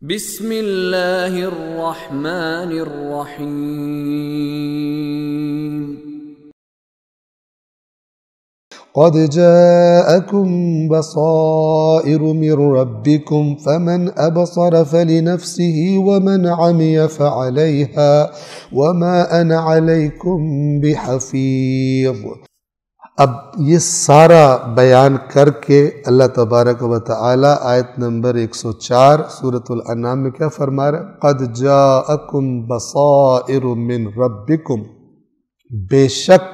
بسم اللہ الرحمن الرحیم قد جاءكم بصائر من ربكم فمن أبصر فلنفسه ومن عمي فعليها وما أنا عليكم بحفيظ۔ اب یہ سارا بیان کر کے اللہ تبارک و تعالی آیت نمبر 104 سورۃ الانعام میں کیا فرما رہا ہے؟ قد جاءکم بصائر من ربکم، بے شک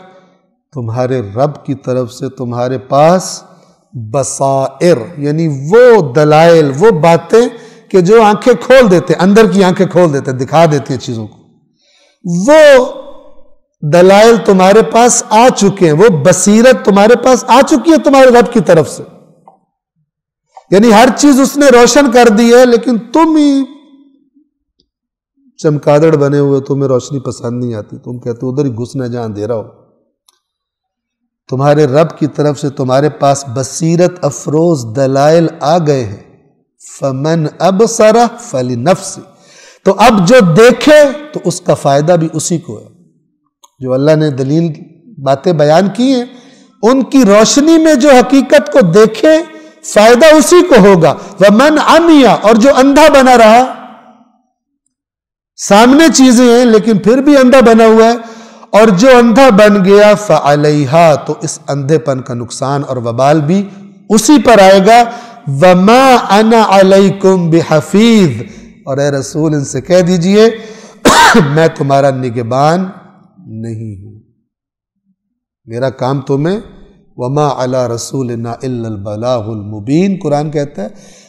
تمہارے رب کی طرف سے تمہارے پاس بصائر، یعنی وہ دلائل، وہ باتیں کہ جو آنکھیں کھول دیتے، اندر کی آنکھیں کھول دیتے، دکھا دیتی ہیں چیزوں کو، وہ دلائل تمہارے پاس آ چکے ہیں، وہ بصیرت تمہارے پاس آ چکی ہے تمہارے رب کی طرف سے، یعنی ہر چیز اس نے روشن کر دی ہے، لیکن تم ہی چمکادڑ بنے ہوئے، تمہیں روشنی پسند نہیں آتی، تم کہتے ہو ادھر ہی گھسنا جہاں اندھیرا ہو۔ تمہارے رب کی طرف سے تمہارے پاس بصیرت افروز دلائل آ گئے ہیں، فمن ابصر فلنفسہ، تو اب جو دیکھے تو اس کا فائدہ بھی اسی کو ہے۔ جو اللہ نے دلیل باتیں بیان کی ہیں ان کی روشنی میں جو حقیقت کو دیکھے فائدہ اسی کو ہوگا۔ ومن عمی، اور جو اندھا بنا رہا، سامنے چیزیں ہیں لیکن پھر بھی اندھا بنا ہوا ہے، اور جو اندھا بن گیا فعلیہا، تو اس اندھے پن کا نقصان اور وبال بھی اسی پر آئے گا۔ وما انا علیکم بحفیظ، اور اے رسول ان سے کہہ دیجئے میں تمہارا نگہبان نہیں ہوں، میرا کام تمہیں وما علی رسولنا الا البلاغ المبین، قرآن کہتا ہے،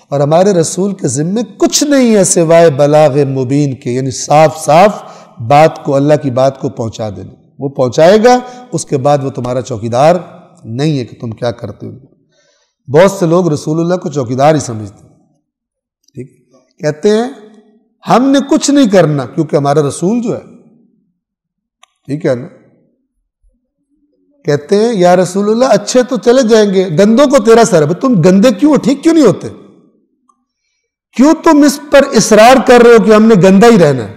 اور ہمارے رسول کے ذمے کچھ نہیں ہے سوائے بلاغ مبین کے، یعنی صاف صاف بات کو، اللہ کی بات کو پہنچا دینا، وہ پہنچائے گا، اس کے بعد وہ تمہارا چوکیدار نہیں ہے کہ تم کیا کرتے ہو۔ بہت سے لوگ رسول اللہ کو چوکیدار ہی سمجھتے ہیں، ٹھیک، کہتے ہیں ہم نے کچھ نہیں کرنا کیونکہ ہمارا رسول جو ہے، ٹھیک ہے نا، کہتے ہیں یا رسول اللہ اچھے تو چلے جائیں گے، گندوں کو تیرا سر ہے، تم گندے کیوں ہو، ٹھیک کیوں نہیں ہوتے، کیوں تم اس پر اصرار کر رہے ہو کہ ہم نے گندا ہی رہنا ہے؟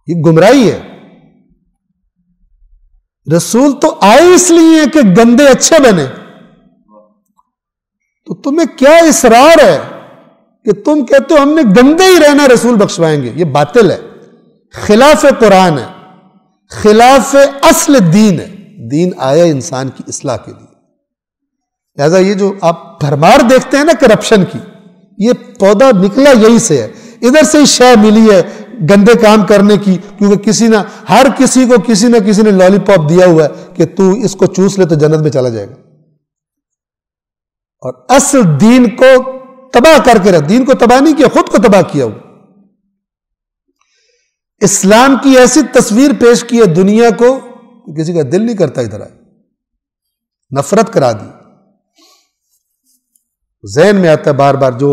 یہ گمراہی ہے۔ رسول تو آئے اس لیے کہ گندے اچھے بنے، تو تمہیں کیا اصرار ہے کہ تم کہتے ہو ہم نے گندے ہی رہنا، رسول بخشوائیں گے؟ یہ باطل ہے، خلاف قرآن ہے، خلاف اصل دین ہے۔ دین آیا انسان کی اصلاح کے لیے، لہذا یہ جو آپ بھرمار دیکھتے ہیں نا کرپشن کی، یہ پودا نکلا یہی سے ہے، ادھر سے ہی شے ملی ہے گندے کام کرنے کی، کیونکہ ہر کسی کو کسی نہ کسی نے لالی پاپ دیا ہوا ہے کہ تو اس کو چوس لے تو جنت میں چلا جائے گا، اور اصل دین کو تباہ کر کے رکھ، دین کو تباہ نہیں کیا، خود کو تباہ کیا ہوا۔ اسلام کی ایسی تصویر پیش کی ہے دنیا کو کہ کسی کا دل نہیں کرتا ادھر آئے، نفرت کرا دی۔ ذہن میں آتا ہے بار بار جو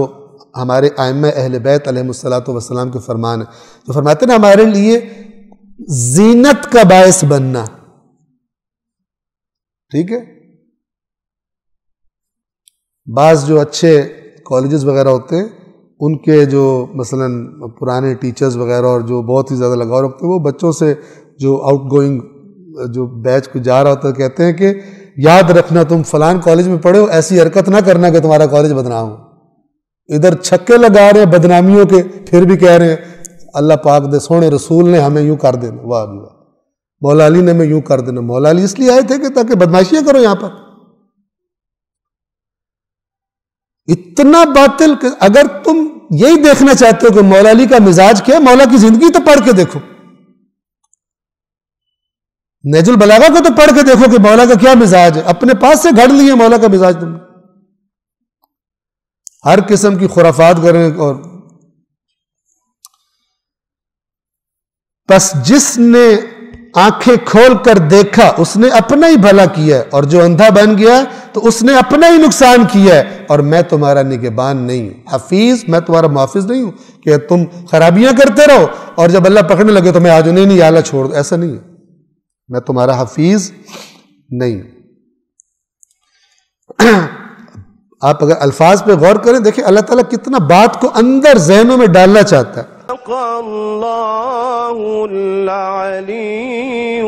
ہمارے ائمہ اہل بیت علیہ السلام کے فرمان ہے، جو فرماتے ہیں نا ہمارے لیے زینت کا باعث بننا، ٹھیک ہے، بعض جو اچھے کالجز وغیرہ ہوتے ہیں ان کے جو مثلا پرانے ٹیچرز وغیرہ اور جو بہت ہی زیادہ لگاؤ رکھتے ہیں، وہ بچوں سے جو آؤٹ گوئنگ جو بیچ کو جا رہا ہوتا ہے کہتے ہیں کہ یاد رکھنا تم فلان کالج میں پڑھے ہو، ایسی حرکت نہ کرنا کہ تمہارا کالج بدنام ہو۔ ادھر چھکے لگا رہے ہیں بدنامیوں کے، پھر بھی کہہ رہے ہیں اللہ پاک دے سونے رسول نے ہمیں یوں کر دینا، واہ واہ، مولا علی نے ہمیں یوں کر دینا۔ مولا علی اس لیے آئے تھے کہ تاکہ بدماشیاں کرو یہاں پر۔ اتنا باطل کہ اگر تم یہی دیکھنا چاہتے ہو کہ مولا علی کا مزاج کیا ہے، مولا کی زندگی تو پڑھ کے دیکھو، نہج البلاغہ کو تو پڑھ کے دیکھو کہ مولا کا کیا مزاج ہے، اپنے پاس سے گھڑ لیے مولا کا مزاج تم نے، ہر قسم کی خرافات کریں۔ اور پس جس نے آنکھیں کھول کر دیکھا اس نے اپنا ہی بھلا کیا ہے، اور جو اندھا بن گیا تو اس نے اپنا ہی نقصان کیا ہے، اور میں تمہارا نگہبان نہیں ہوں، حفیظ، میں تمہارا محافظ نہیں ہوں کہ تم خرابیاں کرتے رہو اور جب اللہ پکڑنے لگے تو میں آج نہیں یا اللہ چھوڑ دو، ایسا نہیں ہے، میں تمہارا حفیظ نہیں ہوں۔ آپ اگر الفاظ پہ غور کریں دیکھیں اللہ تعالیٰ کتنا بات کو اندر ذہنوں میں ڈالنا چاہتا ہے. صدق اللہ العلی